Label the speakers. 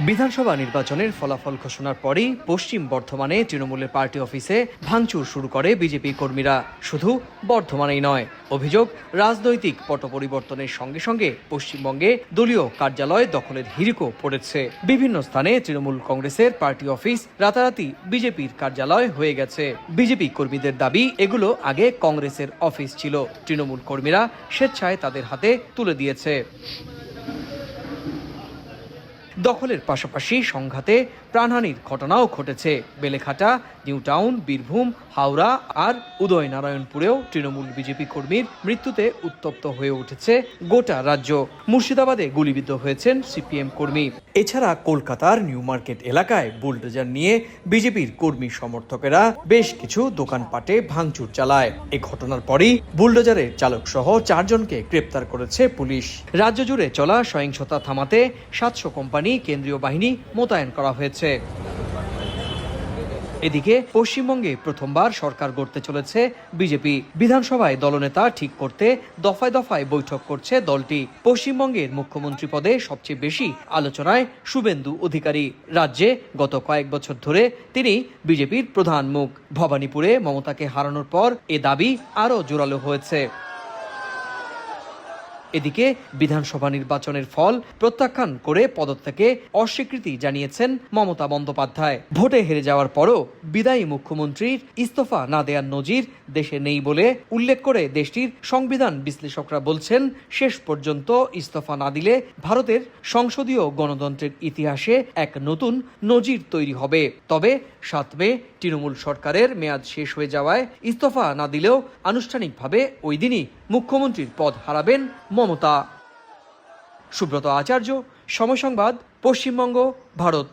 Speaker 1: বিধানসভা নির্বাচনের ফলাফল ঘোষণার পরই পশ্চিম বর্ধমানে তৃণমূলের পার্টি অফিসে ভাঙচুর শুরু করে বিজেপি কর্মীরা। শুধু বর্ধমানেই নয়, অভিযোগ রাজনৈতিক পট পরিবর্তনের সঙ্গে সঙ্গে পশ্চিমবঙ্গে দলীয় কার্যালয় দখলের হিড়িকও পড়েছে। বিভিন্ন স্থানে তৃণমূল কংগ্রেসের পার্টি অফিস রাতারাতি বিজেপির কার্যালয় হয়ে গেছে। বিজেপি কর্মীদের দাবি, এগুলো আগে কংগ্রেসের অফিস ছিল, তৃণমূল কর্মীরা স্বেচ্ছায় তাদের হাতে তুলে দিয়েছে। দখলের পাশাপাশি সংঘাতে প্রাণহানির ঘটনাও ঘটেছে। বেলেঘাটা, নিউ টাউন, বীরভূম, হাওড়া আর উদয়নারায়ণপুরেও তৃণমূল বিজেপি কর্মীর মৃত্যুতে উত্তপ্ত হয়ে উঠেছে গোটা রাজ্য। মুর্শিদাবাদে গুলিবিদ্ধ হয়েছেন সিপিএম কর্মী। এছাড়া কলকাতার নিউ মার্কেট এলাকায় বুলডোজার নিয়ে বিজেপির কর্মী সমর্থকেরা বেশ কিছু দোকানপাটে ভাঙচুর চালায়। এ ঘটনার পরই বুলডোজারের চালক সহ 4 জনকে গ্রেপ্তার করেছে পুলিশ। রাজ্য জুড়ে চলা সহিংসতা থামাতে 700 কোম্পানি কেন্দ্রীয় বাহিনী মোতায়েন করা হয়েছে। এদিকে পশ্চিমবঙ্গে প্রথমবার সরকার গড়তে চলেছে বিজেপি। বিধানসভায় দলনেতা ঠিক করতে দফায় দফায় বৈঠক করছে দলটি। পশ্চিমবঙ্গের মুখ্যমন্ত্রী পদে সবচেয়ে বেশি আলোচনায় শুভেন্দু অধিকারী। রাজ্যে গত কয়েক বছর ধরে তিনি বিজেপির প্রধান মুখ। ভবানীপুরে মমতাকে হারানোর পর এ দাবি আরও জোরালো হয়েছে। এদিকে বিধানসভা নির্বাচনের ফল প্রত্যাখ্যান করে পদত্যাগে অস্বীকৃতি জানিয়েছেন মমতা বন্দ্যোপাধ্যায়। ভোটে হেরে যাওয়ার পরও বিদায়ী মুখ্যমন্ত্রীর ইস্তফা না দেওয়ার নজির দেশে নেই বলে উল্লেখ করে দেশটির সংবিধান বিশ্লেষকরা বলছেন, শেষ পর্যন্ত ইস্তফা না দিলে ভারতের সংসদীয় গণতন্ত্রের ইতিহাসে এক নতুন নজির তৈরি হবে। তবে 7 মে তৃণমূল সরকারের মেয়াদ শেষ হয়ে যাওয়ায় ইস্তফা না দিলেও আনুষ্ঠানিকভাবে ওই দিনই মুখ্যমন্ত্রীর পদ হারাবেন মমতা। সুব্রত আচার্য, সময় সংবাদ, পশ্চিমবঙ্গ, ভারত।